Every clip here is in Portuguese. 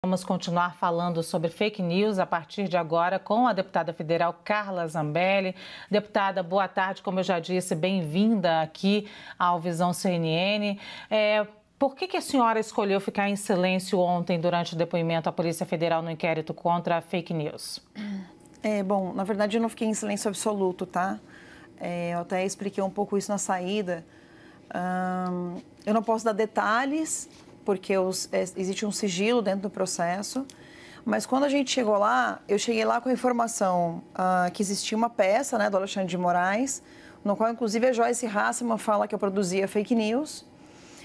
Vamos continuar falando sobre fake news a partir de agora com a deputada federal Carla Zambelli. Deputada, boa tarde, como eu já disse, bem-vinda aqui ao Visão CNN. Por que a senhora escolheu ficar em silêncio ontem durante o depoimento à Polícia Federal no inquérito contra a fake news? Bom, na verdade eu não fiquei em silêncio absoluto, tá? Eu até expliquei um pouco isso na saída. Eu não posso dar detalhes, porque existe um sigilo dentro do processo, mas quando a gente chegou lá, eu cheguei lá com a informação que existia uma peça, né, do Alexandre de Moraes, no qual inclusive a Joyce Hasselman fala que eu produzia fake news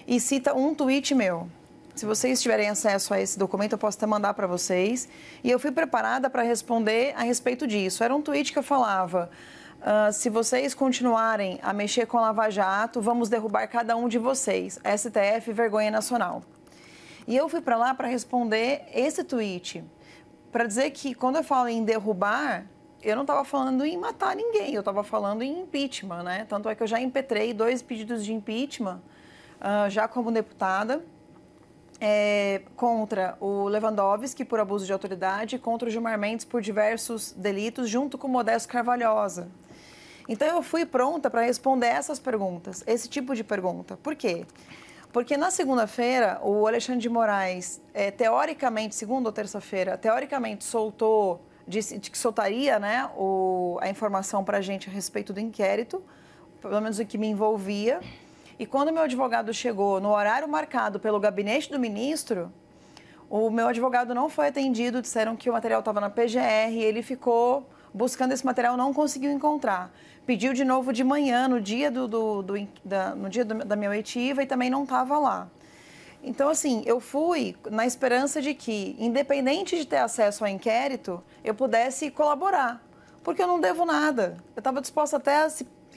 e cita um tweet meu. Se vocês tiverem acesso a esse documento, eu posso até mandar para vocês. E eu fui preparada para responder a respeito disso. Era um tweet que eu falava, se vocês continuarem a mexer com a Lava Jato, vamos derrubar cada um de vocês. STF, vergonha nacional. E eu fui para lá para responder esse tweet, para dizer que quando eu falo em derrubar, eu não estava falando em matar ninguém, eu estava falando em impeachment, né? Tanto é que eu já impetrei 2 pedidos de impeachment, já como deputada, contra o Lewandowski por abuso de autoridade e contra o Gilmar Mendes por diversos delitos, junto com o Modesto Carvalhosa. Então, eu fui pronta para responder essas perguntas, esse tipo de pergunta. Por quê? Porque na segunda-feira, o Alexandre de Moraes, teoricamente, segunda ou terça-feira, teoricamente disse que soltaria, né, a informação para a gente a respeito do inquérito, pelo menos o que me envolvia. E quando o meu advogado chegou no horário marcado pelo gabinete do ministro, o meu advogado não foi atendido, disseram que o material estava na PGR, ele ficou buscando esse material, não conseguiu encontrar. Pediu de novo de manhã, no dia da minha oitiva, e também não estava lá. Então, assim, eu fui na esperança de que, independente de ter acesso ao inquérito, eu pudesse colaborar, porque eu não devo nada. Eu estava disposta até a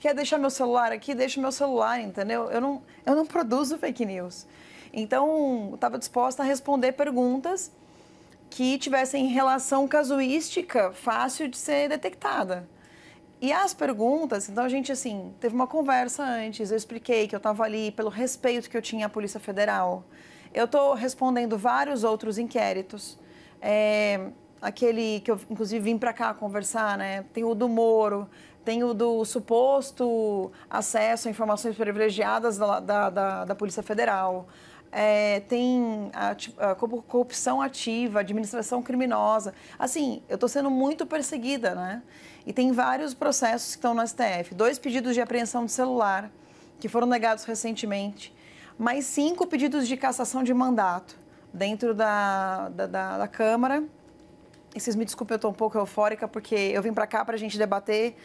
quer deixar meu celular aqui, deixa o meu celular, entendeu? Eu não produzo fake news. Então, estava disposta a responder perguntas que tivessem relação casuística fácil de ser detectada. E as perguntas, então a gente, assim, teve uma conversa antes, eu expliquei que eu estava ali pelo respeito que eu tinha à Polícia Federal. Eu estou respondendo vários outros inquéritos. Aquele que eu, inclusive, vim para cá conversar, né? Tem o do Moro, tem o do suposto acesso a informações privilegiadas da Polícia Federal, tem a corrupção ativa, administração criminosa. Assim, eu estou sendo muito perseguida, né? E tem vários processos que estão no STF. 2 pedidos de apreensão de celular, que foram negados recentemente, mais 5 pedidos de cassação de mandato dentro da Câmara. E vocês me desculpem, eu estou um pouco eufórica, porque eu vim para cá para a gente debater.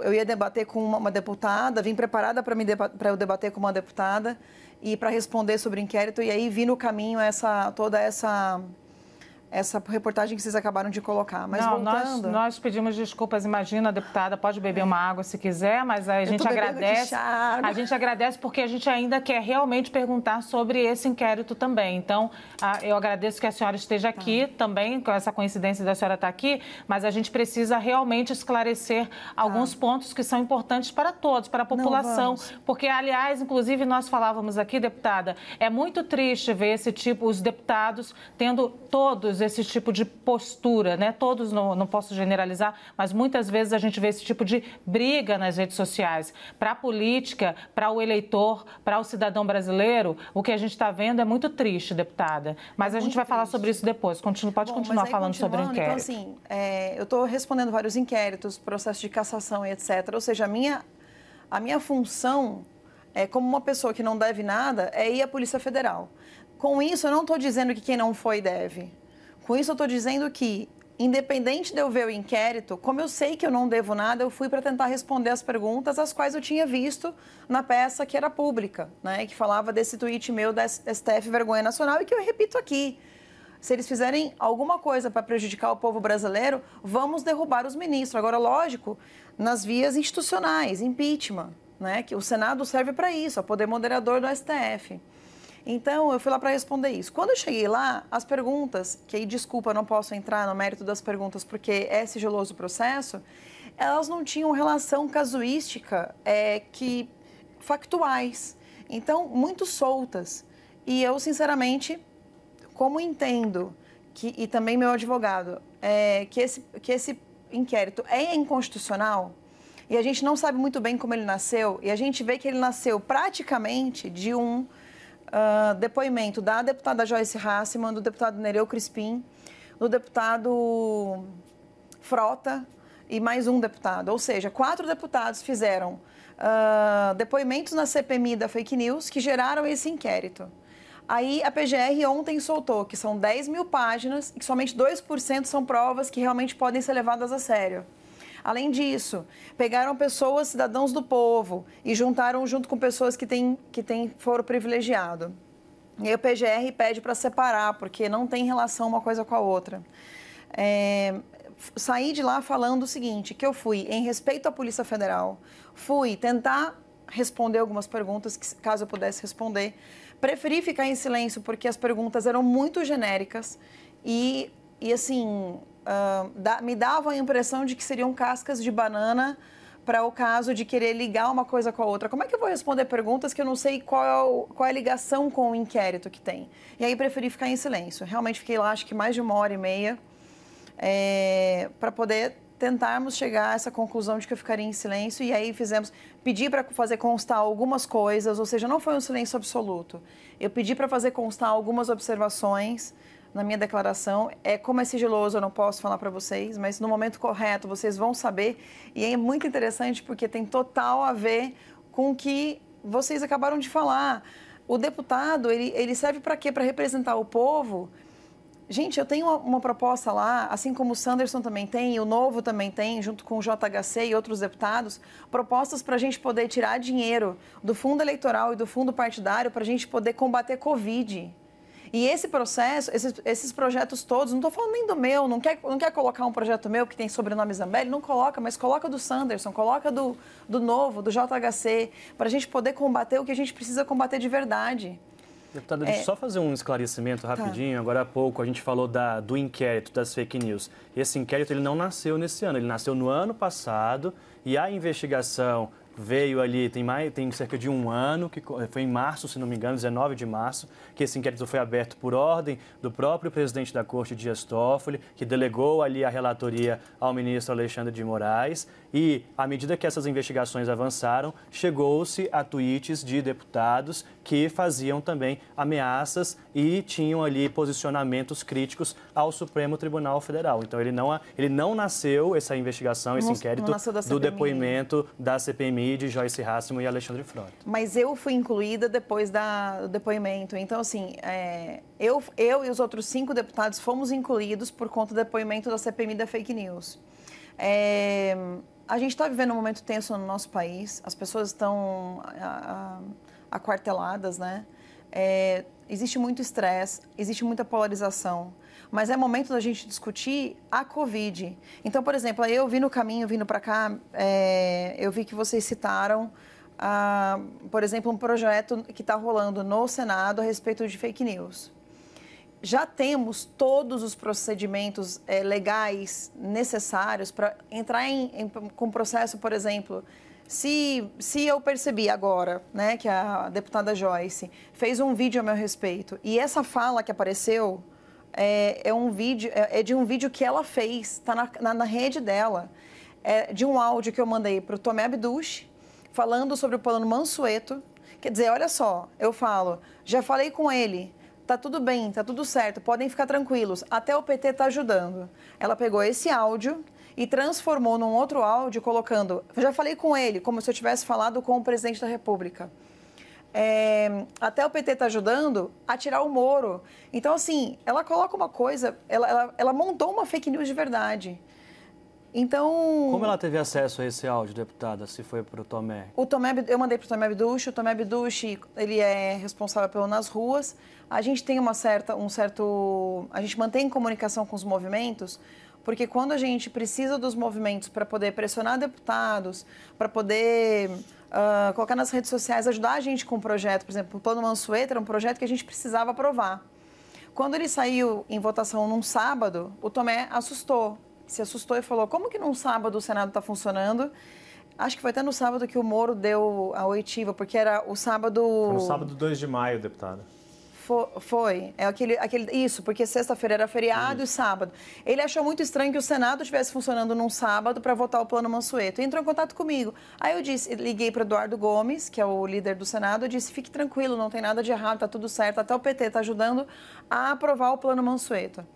Eu ia debater com uma deputada, vim preparada para eu debater com uma deputada e para responder sobre o inquérito, e aí vi no caminho toda essa reportagem que vocês acabaram de colocar. Mas não, voltando... nós pedimos desculpas, imagina, deputada, pode beber uma água se quiser, mas a gente agradece. A gente agradece porque a gente ainda quer realmente perguntar sobre esse inquérito também. Então, eu agradeço que a senhora esteja aqui também, com essa coincidência da senhora estar aqui, mas a gente precisa realmente esclarecer alguns pontos que são importantes para todos, para a população. Porque, aliás, inclusive, nós falávamos aqui, deputada, é muito triste ver os deputados tendo todos esse tipo de postura, né? Todos, não posso generalizar, mas muitas vezes a gente vê esse tipo de briga nas redes sociais. Para a política, para o eleitor, para o cidadão brasileiro, o que a gente está vendo é muito triste, deputada. Mas a gente vai falar sobre isso depois. Pode continuar falando sobre o inquérito. Então, assim, eu estou respondendo vários inquéritos, processo de cassação e etc. Ou seja, a minha função, como uma pessoa que não deve nada, é ir à Polícia Federal. Com isso, eu não estou dizendo que quem não foi deve. Com isso, eu estou dizendo que, independente de eu ver o inquérito, como eu sei que eu não devo nada, eu fui para tentar responder as perguntas, as quais eu tinha visto na peça que era pública, né? Que falava desse tweet meu da STF Vergonha Nacional e que eu repito aqui. Se eles fizerem alguma coisa para prejudicar o povo brasileiro, vamos derrubar os ministros. Agora, lógico, nas vias institucionais, impeachment, né? Que o Senado serve para isso, é o poder moderador do STF. Então, eu fui lá para responder isso. Quando eu cheguei lá, as perguntas, que aí, desculpa, eu não posso entrar no mérito das perguntas porque é sigiloso o processo, elas não tinham relação casuística factuais. Então, muito soltas. E eu, sinceramente, como entendo, e também meu advogado, que esse inquérito é inconstitucional, e a gente não sabe muito bem como ele nasceu, e a gente vê que ele nasceu praticamente de um depoimento da deputada Joyce Hasselmann, do deputado Nereu Crispim, do deputado Frota e mais um deputado. Ou seja, 4 deputados fizeram depoimentos na CPMI da fake news que geraram esse inquérito. Aí a PGR ontem soltou que são 10 mil páginas e que somente 2% são provas que realmente podem ser levadas a sério. Além disso, pegaram pessoas, cidadãos do povo, e juntaram junto com pessoas que têm foro privilegiado. E aí o PGR pede para separar, porque não tem relação uma coisa com a outra. Saí de lá falando o seguinte, que eu fui, em respeito à Polícia Federal, fui tentar responder algumas perguntas, que, caso eu pudesse responder. Preferi ficar em silêncio, porque as perguntas eram muito genéricas e assim... me dava a impressão de que seriam cascas de banana para o caso de querer ligar uma coisa com a outra. Como é que eu vou responder perguntas que eu não sei qual é a ligação com o inquérito que tem? E aí preferi ficar em silêncio. Realmente fiquei lá, acho que mais de 1h30, para poder tentarmos chegar a essa conclusão de que eu ficaria em silêncio. E aí pedi para fazer constar algumas coisas, ou seja, não foi um silêncio absoluto. Eu pedi para fazer constar algumas observações na minha declaração. Como é sigiloso, eu não posso falar para vocês, mas no momento correto vocês vão saber. E é muito interessante porque tem total a ver com o que vocês acabaram de falar. O deputado, ele serve para quê? Para representar o povo. Gente, eu tenho uma proposta lá, assim como o Sanderson também tem, e o Novo também tem, junto com o JHC e outros deputados, propostas para a gente poder tirar dinheiro do fundo eleitoral e do fundo partidário para a gente poder combater Covid. E esse processo, esses projetos todos, não estou falando nem do meu, não quer colocar um projeto meu que tem sobrenome Zambelli, não coloca, mas coloca do Sanderson, coloca do Novo, do JHC, para a gente poder combater o que a gente precisa combater de verdade. Deputada, deixa eu só fazer um esclarecimento rapidinho. Tá. Agora há pouco a gente falou do inquérito das fake news. Esse inquérito ele não nasceu nesse ano, ele nasceu no ano passado e a investigação veio ali, tem cerca de 1 ano, que foi em março, se não me engano, 19 de março, que esse inquérito foi aberto por ordem do próprio presidente da Corte, Dias Toffoli, que delegou ali a relatoria ao ministro Alexandre de Moraes. E, à medida que essas investigações avançaram, chegou-se a tweets de deputados que faziam também ameaças e tinham ali posicionamentos críticos ao Supremo Tribunal Federal. Então, ele não nasceu, essa investigação, esse inquérito, do depoimento da CPMI de Joyce Hasselmann e Alexandre Frota. Mas eu fui incluída depois do depoimento. Então, assim, eu e os outros 5 deputados fomos incluídos por conta do depoimento da CPMI da fake news. A gente está vivendo um momento tenso no nosso país, as pessoas estão aquarteladas, né? Existe muito estresse, existe muita polarização, mas é momento da gente discutir a Covid. Então, por exemplo, eu vi no caminho, vindo para cá, eu vi que vocês citaram, por exemplo, um projeto que está rolando no Senado a respeito de fake news. Já temos todos os procedimentos legais necessários para entrar com processo, por exemplo, se eu percebi agora, né, que a deputada Joyce fez um vídeo a meu respeito e essa fala que apareceu é de um vídeo que ela fez, está na rede dela, de um áudio que eu mandei para o Tomé Abduch, falando sobre o plano Mansueto. Quer dizer, olha só, eu falo, já falei com ele, tá tudo bem, tá tudo certo, podem ficar tranquilos, até o PT está ajudando. Ela pegou esse áudio e transformou num outro áudio, colocando, já falei com ele, como se eu tivesse falado com o presidente da República. Até o PT está ajudando a tirar o Moro. Então, assim, ela coloca uma coisa, ela montou uma fake news de verdade. Então... Como ela teve acesso a esse áudio, deputada, se foi para o Tomé? Eu mandei para o Tomé Abduch. O Tomé Abduch, ele é responsável pelo Nas Ruas. A gente tem a gente mantém comunicação com os movimentos, porque quando a gente precisa dos movimentos para poder pressionar deputados, para poder colocar nas redes sociais, ajudar a gente com o projeto, por exemplo, o Plano Mansueto era um projeto que a gente precisava aprovar. Quando ele saiu em votação num sábado, o Tomé se assustou e falou, como que num sábado o Senado está funcionando? Acho que foi até no sábado que o Moro deu a oitiva, porque era o sábado... Foi no sábado 2 de maio, deputada. Foi. Isso, porque sexta-feira era feriado e sábado. Ele achou muito estranho que o Senado estivesse funcionando num sábado para votar o Plano Mansueto. Entrou em contato comigo. Aí eu liguei para Eduardo Gomes, que é o líder do Senado, eu disse, fique tranquilo, não tem nada de errado, tá tudo certo. Até o PT está ajudando a aprovar o Plano Mansueto.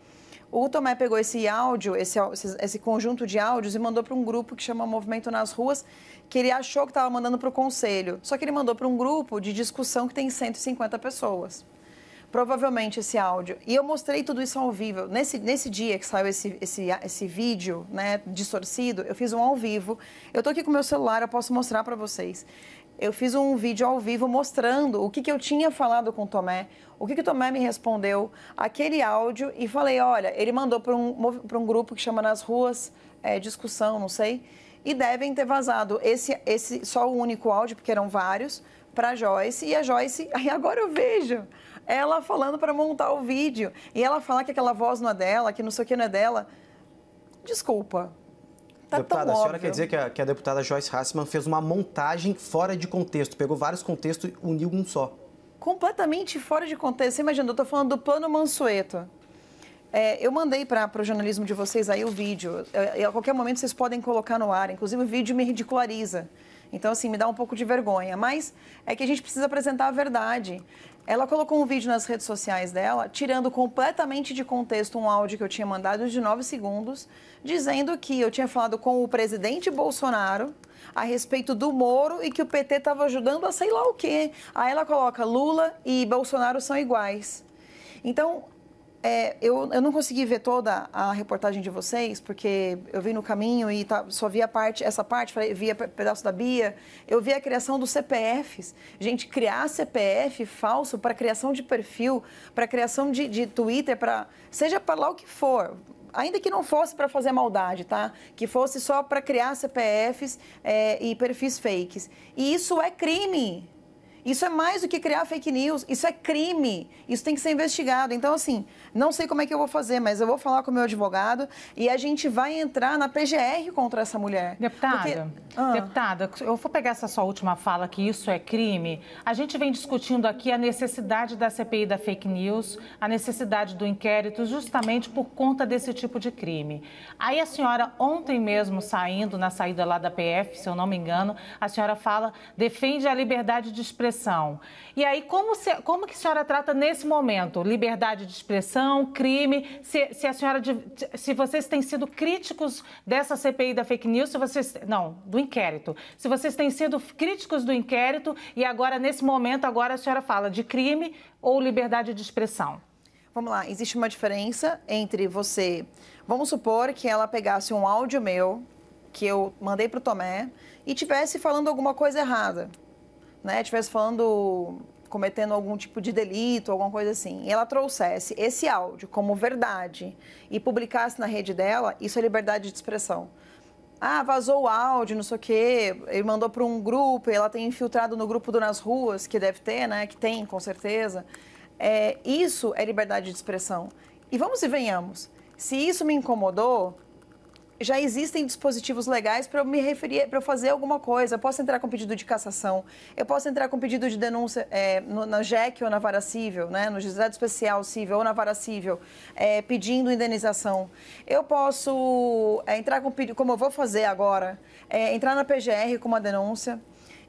O Tomé pegou esse áudio, esse conjunto de áudios e mandou para um grupo que chama Movimento nas Ruas, que ele achou que estava mandando para o Conselho. Só que ele mandou para um grupo de discussão que tem 150 pessoas. Provavelmente esse áudio. E eu mostrei tudo isso ao vivo. Nesse dia que saiu esse vídeo, né, distorcido, eu fiz um ao vivo. Eu estou aqui com o meu celular, eu posso mostrar para vocês. Eu fiz um vídeo ao vivo mostrando o que eu tinha falado com o Tomé, o que o Tomé me respondeu, aquele áudio, e falei, olha, ele mandou para um grupo que chama Nas Ruas, discussão, não sei, e devem ter vazado esse só o único áudio, porque eram vários, para a Joyce, e a Joyce, aí agora eu vejo ela falando para montar o vídeo, e ela falar que aquela voz não é dela, que não sei o que não é dela. Desculpa. Tá deputada, a senhora quer dizer que a deputada Joyce Hasselmann fez uma montagem fora de contexto, pegou vários contextos e uniu um só. Completamente fora de contexto. Você imagina, eu estou falando do Plano Mansueto. Eu mandei para o jornalismo de vocês aí o vídeo. A qualquer momento vocês podem colocar no ar. Inclusive o vídeo me ridiculariza. Então, assim, me dá um pouco de vergonha. Mas é que a gente precisa apresentar a verdade. Ela colocou um vídeo nas redes sociais dela, tirando completamente de contexto um áudio que eu tinha mandado de 9 segundos, dizendo que eu tinha falado com o presidente Bolsonaro a respeito do Moro e que o PT estava ajudando a sei lá o quê. Aí ela coloca Lula e Bolsonaro são iguais. Então, eu não consegui ver toda a reportagem de vocês, porque eu vim no caminho e só vi essa parte, via pedaço da Bia. Eu vi a criação dos CPFs. Gente, criar CPF falso para criação de perfil, para criação de Twitter, seja para lá o que for. Ainda que não fosse para fazer maldade, tá? Que fosse só para criar CPFs e perfis fakes. E isso é crime. Isso é mais do que criar fake news, isso é crime, isso tem que ser investigado. Então, assim, não sei como é que eu vou fazer, mas eu vou falar com o meu advogado e a gente vai entrar na PGR contra essa mulher. Deputada, eu vou pegar essa sua última fala, que isso é crime. A gente vem discutindo aqui a necessidade da CPI da fake news, a necessidade do inquérito, justamente por conta desse tipo de crime. Aí a senhora, ontem mesmo, na saída lá da PF, se eu não me engano, a senhora defende a liberdade de expressão. E aí, como que a senhora trata nesse momento? Liberdade de expressão, crime, se vocês têm sido críticos dessa CPI da fake news, do inquérito. Se vocês têm sido críticos do inquérito e agora, nesse momento, a senhora fala de crime ou liberdade de expressão? Vamos lá, existe uma diferença entre você... Vamos supor que ela pegasse um áudio meu, que eu mandei para o Tomé, e estivesse falando alguma coisa errada. Né, estivesse cometendo algum tipo de delito, alguma coisa assim, e ela trouxesse esse áudio como verdade e publicasse na rede dela, isso é liberdade de expressão. Ah, vazou o áudio, não sei o quê, ele mandou para um grupo, ela tem infiltrado no grupo do Nas Ruas, que deve ter, né, que tem, com certeza. Isso é liberdade de expressão. E vamos e venhamos, se isso me incomodou, já existem dispositivos legais para eu me referir, para eu fazer alguma coisa. Eu posso entrar com pedido de cassação, eu posso entrar com pedido de denúncia na JEC ou na vara civil, né, no juizado especial civil ou na vara civil, pedindo indenização. Eu posso entrar com pedido, como eu vou fazer agora, entrar na PGR com uma denúncia.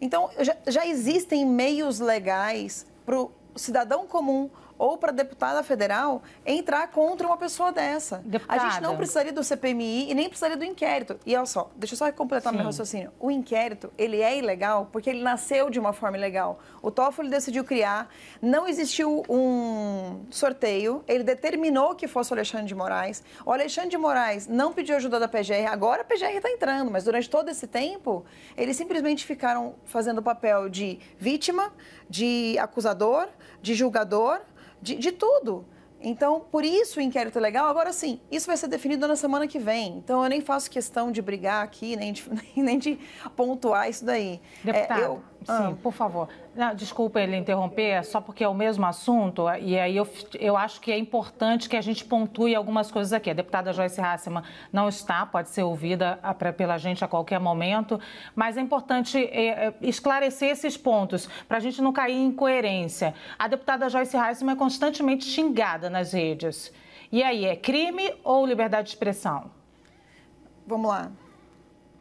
Então, já existem meios legais para o cidadão comum ou para a deputada federal entrar contra uma pessoa dessa. Deputada. A gente não precisaria do CPMI e nem precisaria do inquérito. E olha só, deixa eu só completar meu raciocínio. O inquérito, ele é ilegal porque ele nasceu de uma forma ilegal. O Toffoli decidiu criar, não existiu um sorteio, ele determinou que fosse o Alexandre de Moraes. O Alexandre de Moraes não pediu ajuda da PGR, agora a PGR está entrando, mas durante todo esse tempo, eles simplesmente ficaram fazendo o papel de vítima, de acusador, de julgador, de tudo. Então, por isso o inquérito é legal. Agora, sim, isso vai ser definido na semana que vem. Então, eu nem faço questão de brigar aqui, nem de pontuar isso daí. Deputada. Sim, por favor. Não, desculpa ele interromper, só porque é o mesmo assunto, e aí eu acho que é importante que a gente pontue algumas coisas aqui. A deputada Joyce Hasselmann não está, pode ser ouvida pela gente a qualquer momento, mas é importante esclarecer esses pontos, para a gente não cair em incoerência. A deputada Joyce Hasselmann é constantemente xingada nas redes. E aí, é crime ou liberdade de expressão? Vamos lá.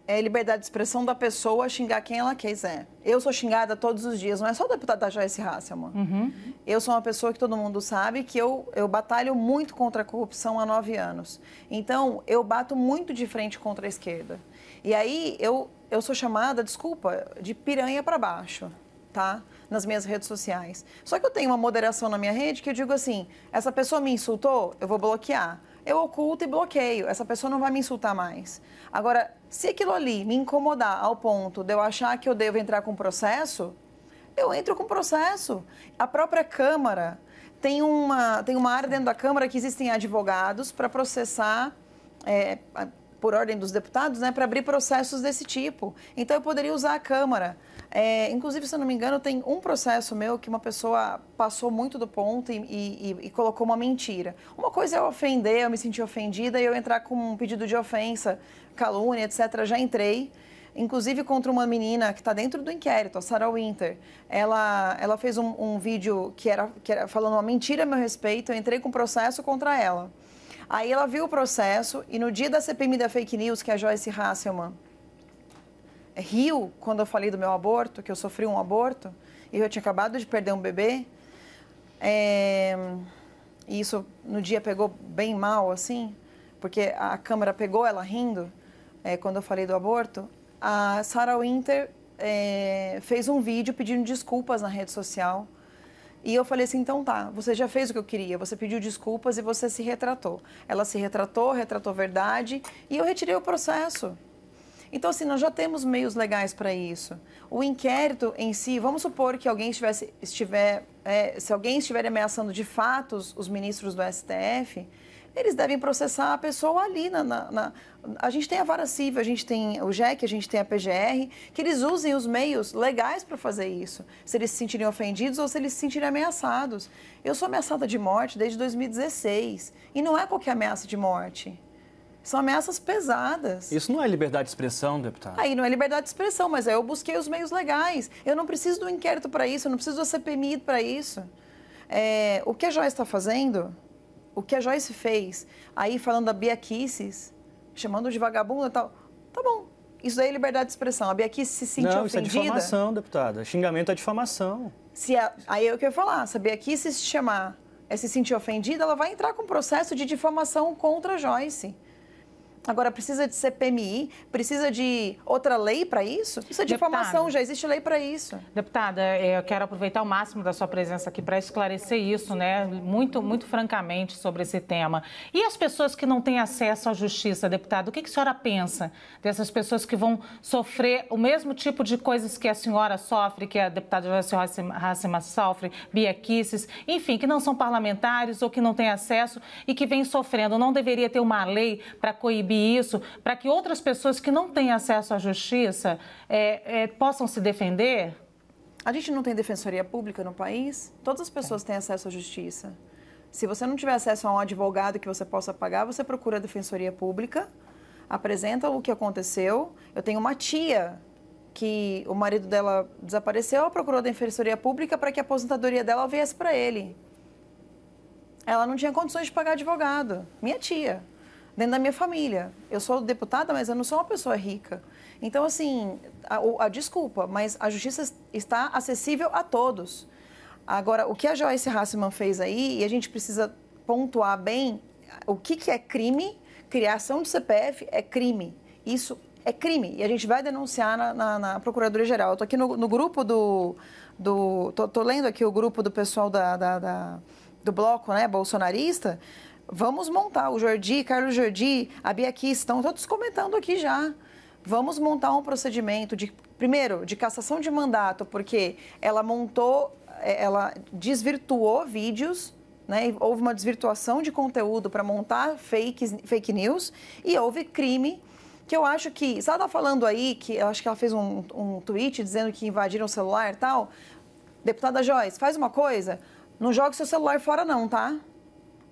É liberdade de expressão da pessoa xingar quem ela quiser. Eu sou xingada todos os dias, não é só a deputada Joyce Hasselmann. Uhum. Eu sou uma pessoa que todo mundo sabe que eu batalho muito contra a corrupção há 9 anos. Então, eu bato muito de frente contra a esquerda. E aí, eu sou chamada, desculpa, de piranha para baixo, tá? Nas minhas redes sociais. Só que eu tenho uma moderação na minha rede que eu digo assim, essa pessoa me insultou, eu vou bloquear. Eu oculto e bloqueio, essa pessoa não vai me insultar mais. Agora, se aquilo ali me incomodar ao ponto de eu achar que eu devo entrar com processo, eu entro com processo. A própria Câmara, tem uma área dentro da Câmara que existem advogados para processar, por ordem dos deputados, né, para abrir processos desse tipo. Então, eu poderia usar a Câmara. Inclusive, se eu não me engano, tem um processo meu que uma pessoa passou muito do ponto e colocou uma mentira. Uma coisa é eu ofender, eu me sentir ofendida e eu entrar com um pedido de ofensa, calúnia, etc. Já entrei, inclusive contra uma menina que está dentro do inquérito, a Sarah Winter. Ela fez um vídeo que era falando uma mentira a meu respeito, eu entrei com processo contra ela. Aí ela viu o processo e no dia da CPMI da fake news, que a Joyce Hasselmann riu quando eu falei do meu aborto, que eu sofri um aborto, e eu tinha acabado de perder um bebê, e isso no dia pegou bem mal, assim, porque a câmera pegou ela rindo, quando eu falei do aborto. A Sarah Winter fez um vídeo pedindo desculpas na rede social. E eu falei assim, então tá, você já fez o que eu queria, você pediu desculpas e você se retratou. Ela se retratou verdade, e eu retirei o processo. Então, assim, nós já temos meios legais para isso. O inquérito em si, vamos supor que alguém se alguém estiver ameaçando de fato os ministros do STF, eles devem processar a pessoa ali. A gente tem a Vara Civil, a gente tem o JEC, a gente tem a PGR, que eles usem os meios legais para fazer isso. Se eles se sentirem ofendidos ou se eles se sentirem ameaçados. Eu sou ameaçada de morte desde 2016. E não é qualquer ameaça de morte. São ameaças pesadas. Isso não é liberdade de expressão, deputada? Aí não é liberdade de expressão, mas aí eu busquei os meios legais. Eu não preciso do inquérito para isso, eu não preciso da CPMI para isso. O que a Joyce está fazendo... O que a Joyce fez, aí falando da Bia Kicis, chamando de vagabunda e tal, tá bom, isso daí é liberdade de expressão. A Bia Kicis se sentiu ofendida. Não, isso é difamação, deputada. Xingamento é difamação. Aí é o que eu ia falar, se a Bia Kicis se chamar, se sentir ofendida, ela vai entrar com um processo de difamação contra a Joyce. Agora, precisa de CPMI? Precisa de outra lei para isso? Isso é difamação, já existe lei para isso. Deputada, eu quero aproveitar o máximo da sua presença aqui para esclarecer isso, né? Muito, muito francamente sobre esse tema. E as pessoas que não têm acesso à justiça, deputada, o que a senhora pensa dessas pessoas que vão sofrer o mesmo tipo de coisas que a senhora sofre, que a deputada Joyce Hasselmann sofre, Bia Kicis, enfim, que não são parlamentares ou que não têm acesso e que vêm sofrendo? Não deveria ter uma lei para coibir isso, para que outras pessoas que não têm acesso à justiça possam se defender? A gente não tem defensoria pública no país? Todas as pessoas têm acesso à justiça. Se você não tiver acesso a um advogado que você possa pagar, você procura a defensoria pública, apresenta o que aconteceu. Eu tenho uma tia que o marido dela desapareceu, ela procurou a defensoria pública para que a aposentadoria dela viesse para ele. Ela não tinha condições de pagar advogado. Minha tia. Dentro da minha família. Eu sou deputada, mas eu não sou uma pessoa rica. Então, assim, desculpa, mas a justiça está acessível a todos. Agora, o que a Joyce Hasselmann fez aí, e a gente precisa pontuar bem o que é crime, criação de CPF é crime. Isso é crime. E a gente vai denunciar na Procuradoria-Geral. Eu estou aqui no grupo Tô lendo aqui o grupo do pessoal do bloco, né, bolsonarista. Vamos montar, o Jordi, Carlos Jordi, a Bia Kicis, estão todos comentando aqui já. Vamos montar um procedimento, primeiro, de cassação de mandato, porque ela desvirtuou vídeos, né? Houve uma desvirtuação de conteúdo para montar fake news e houve crime que eu acho que... Se ela está falando aí, que eu acho que ela fez um tweet dizendo que invadiram o celular e tal, deputada Joyce, faz uma coisa, não joga seu celular fora não, tá?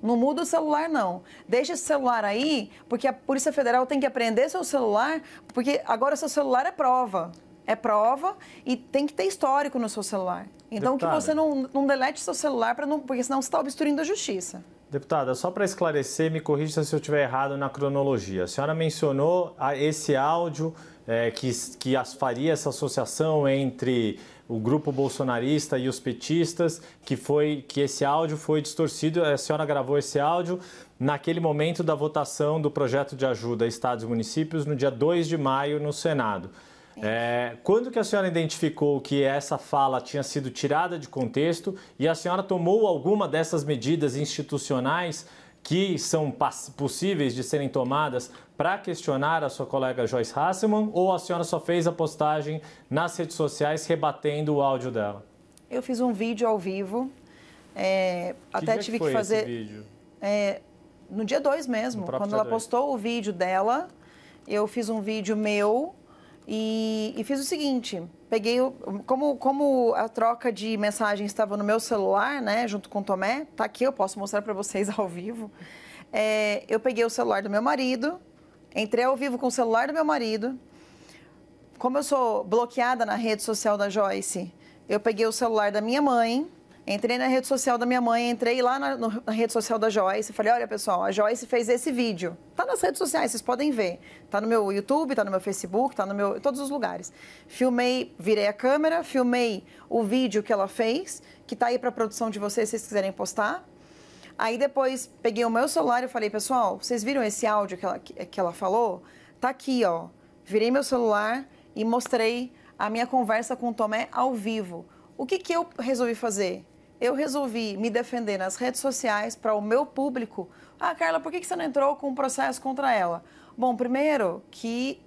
Não muda o celular, não. Deixa esse celular aí, porque a Polícia Federal tem que apreender seu celular, porque agora seu celular é prova. É prova e tem que ter histórico no seu celular. Então, deputada, que você não delete seu celular, porque senão você está obstruindo a justiça. Deputada, só para esclarecer, me corrija se eu estiver errado na cronologia. A senhora mencionou esse áudio que faria essa associação entre o grupo bolsonarista e os petistas, que esse áudio foi distorcido. A senhora gravou esse áudio naquele momento da votação do projeto de ajuda a estados e municípios no dia 2 de maio no Senado. Quando que a senhora identificou que essa fala tinha sido tirada de contexto e a senhora tomou alguma dessas medidas institucionais que são possíveis de serem tomadas para questionar a sua colega Joyce Hasselmann, ou a senhora só fez a postagem nas redes sociais rebatendo o áudio dela? Eu fiz um vídeo ao vivo, até tive que fazer... Esse vídeo? No dia 2 mesmo, quando ela postou o vídeo dela, eu fiz um vídeo meu e fiz o seguinte, peguei, como a troca de mensagem estava no meu celular, né, junto com o Tomé, tá aqui, eu posso mostrar para vocês ao vivo, eu peguei o celular do meu marido, entrei ao vivo com o celular do meu marido, como eu sou bloqueada na rede social da Joyce, eu peguei o celular da minha mãe, entrei na rede social da minha mãe, entrei lá na rede social da Joyce, falei, olha pessoal, a Joyce fez esse vídeo. Tá nas redes sociais, vocês podem ver. Tá no meu YouTube, tá no meu Facebook, tá em todos os lugares. Filmei, virei a câmera, filmei o vídeo que ela fez, que tá aí pra produção de vocês, se vocês quiserem postar. Aí depois peguei o meu celular e falei, pessoal, vocês viram esse áudio que ela falou? Tá aqui, ó. Virei meu celular e mostrei a minha conversa com o Tomé ao vivo. O que eu resolvi fazer? Eu resolvi me defender nas redes sociais para o meu público. Ah, Carla, por que você não entrou com um processo contra ela? Bom, primeiro que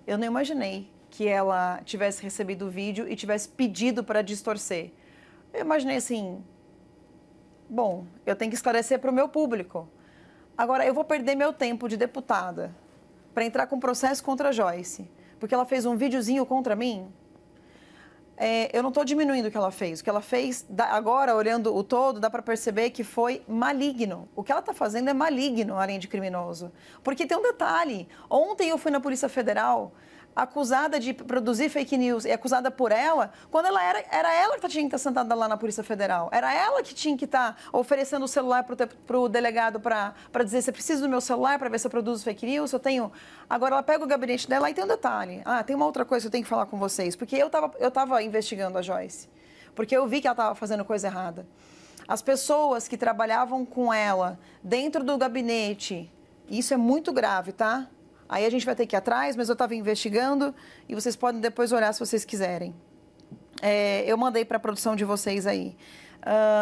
eu não imaginei que ela tivesse recebido o vídeo e tivesse pedido para distorcer. Eu imaginei assim, bom, eu tenho que esclarecer para o meu público. Agora, eu vou perder meu tempo de deputada para entrar com processo contra a Joyce, porque ela fez um videozinho contra mim? Eu não estou diminuindo o que ela fez. O que ela fez, agora, olhando o todo, dá para perceber que foi maligno. O que ela está fazendo é maligno, além de criminoso. Porque tem um detalhe. Ontem eu fui na Polícia Federal, acusada de produzir fake news e acusada por ela, quando ela era ela que tinha que estar sentada lá na Polícia Federal. Era ela que tinha que estar oferecendo o celular para o delegado para dizer, você precisa do meu celular para ver se eu produzo fake news? Eu tenho... Agora ela pega o gabinete dela e tem um detalhe. Ah, tem uma outra coisa que eu tenho que falar com vocês. Porque eu estava investigando a Joyce. Porque eu vi que ela estava fazendo coisa errada. As pessoas que trabalhavam com ela dentro do gabinete, isso é muito grave, tá? Aí a gente vai ter que ir atrás, mas eu estava investigando e vocês podem depois olhar se vocês quiserem. Eu mandei para a produção de vocês aí.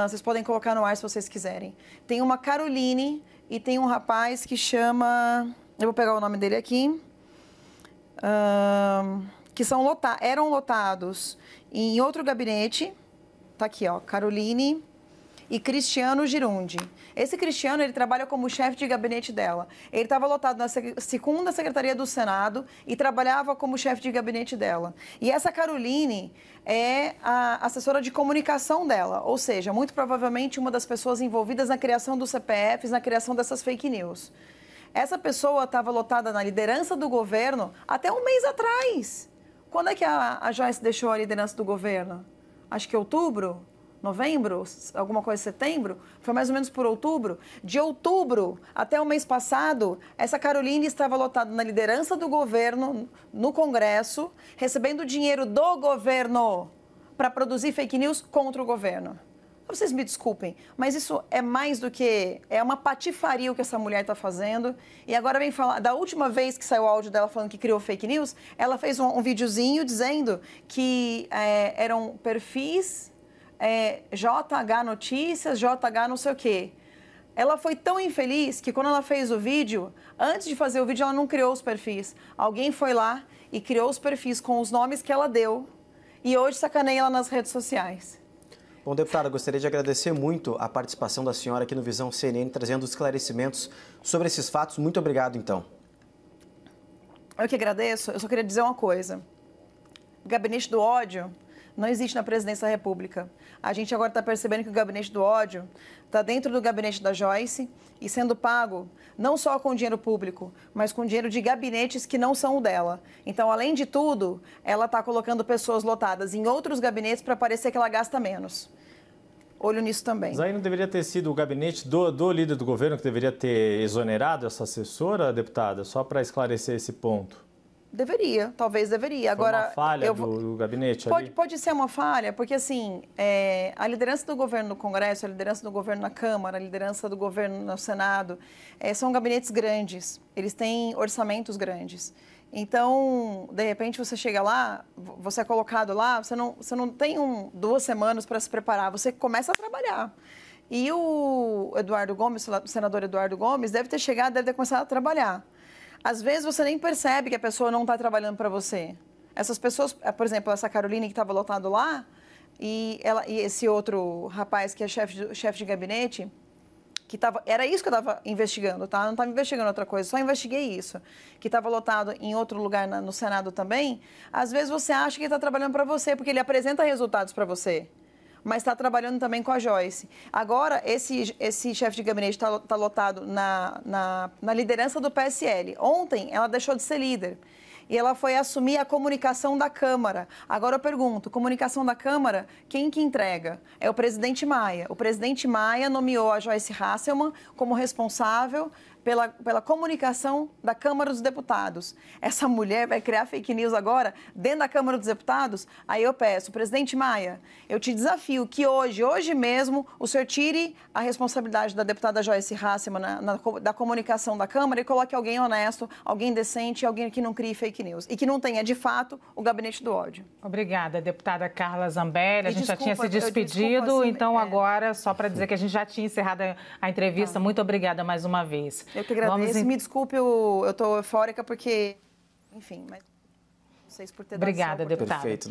Vocês podem colocar no ar se vocês quiserem. Tem uma Caroline e tem um rapaz que chama... Eu vou pegar o nome dele aqui. Que eram lotados em outro gabinete. Tá aqui, ó, Caroline e Cristiano Girundi. Esse Cristiano, ele trabalha como chefe de gabinete dela. Ele estava lotado na segunda Secretaria do Senado e trabalhava como chefe de gabinete dela. E essa Caroline é a assessora de comunicação dela, ou seja, muito provavelmente uma das pessoas envolvidas na criação dos CPFs, na criação dessas fake news. Essa pessoa estava lotada na liderança do governo até um mês atrás. Quando é que a Joyce deixou a liderança do governo? Acho que outubro? Novembro, alguma coisa, setembro, foi mais ou menos por outubro. De outubro até o mês passado, essa Caroline estava lotada na liderança do governo, no Congresso, recebendo dinheiro do governo para produzir fake news contra o governo. Vocês me desculpem, mas isso é mais do que... É uma patifaria o que essa mulher está fazendo. E agora vem falar... Da última vez que saiu o áudio dela falando que criou fake news, ela fez um videozinho dizendo que eram perfis... JH Notícias, JH não sei o quê. Ela foi tão infeliz que quando ela fez o vídeo, antes de fazer o vídeo, ela não criou os perfis. Alguém foi lá e criou os perfis com os nomes que ela deu e hoje sacaneia ela nas redes sociais. Bom, deputada, gostaria de agradecer muito a participação da senhora aqui no Visão CNN, trazendo esclarecimentos sobre esses fatos. Muito obrigado, então. Eu que agradeço. Eu só queria dizer uma coisa. O gabinete do ódio não existe na presidência da República. A gente agora está percebendo que o gabinete do ódio está dentro do gabinete da Joyce e sendo pago não só com dinheiro público, mas com dinheiro de gabinetes que não são o dela. Então, além de tudo, ela está colocando pessoas lotadas em outros gabinetes para parecer que ela gasta menos. Olho nisso também. Mas aí não deveria ter sido o gabinete do líder do governo que deveria ter exonerado essa assessora, deputada? Só para esclarecer esse ponto. Deveria, talvez deveria. Foi Agora, uma falha do gabinete ali? Pode ser uma falha, porque assim, a liderança do governo no Congresso, a liderança do governo na Câmara, a liderança do governo no Senado, são gabinetes grandes, eles têm orçamentos grandes. Então, de repente, você chega lá, você é colocado lá, você não tem 2 semanas para se preparar, você começa a trabalhar. E o Eduardo Gomes, o senador Eduardo Gomes, deve ter chegado, deve ter começado a trabalhar. Às vezes você nem percebe que a pessoa não está trabalhando para você. Essas pessoas, por exemplo, essa Caroline que estava lotado lá, e esse outro rapaz que é chefe de gabinete, era isso que eu estava investigando, tá? Eu não estava investigando outra coisa, só investiguei isso. Que estava lotado em outro lugar no Senado também. Às vezes você acha que ele está trabalhando para você, porque ele apresenta resultados para você. Mas está trabalhando também com a Joyce. Agora, esse chefe de gabinete está lotado na liderança do PSL. Ontem, ela deixou de ser líder. E ela foi assumir a comunicação da Câmara. Agora eu pergunto, comunicação da Câmara, quem que entrega? É o presidente Maia. O presidente Maia nomeou a Joyce Hasselmann como responsável pela comunicação da Câmara dos Deputados. Essa mulher vai criar fake news agora dentro da Câmara dos Deputados? Aí eu peço, presidente Maia, eu te desafio que hoje mesmo, o senhor tire a responsabilidade da deputada Joyce Hasselmann da comunicação da Câmara e coloque alguém honesto, alguém decente, alguém que não crie fake news e que não tenha, de fato, o gabinete do ódio. Obrigada, deputada Carla Zambelli. A gente já tinha se despedido, então agora, só para dizer que a gente já tinha encerrado a entrevista. Muito obrigada mais uma vez. Eu que agradeço. Me desculpe, eu estou eufórica porque, enfim, mas não sei se por ter dado Obrigada, deputada. Perfeito.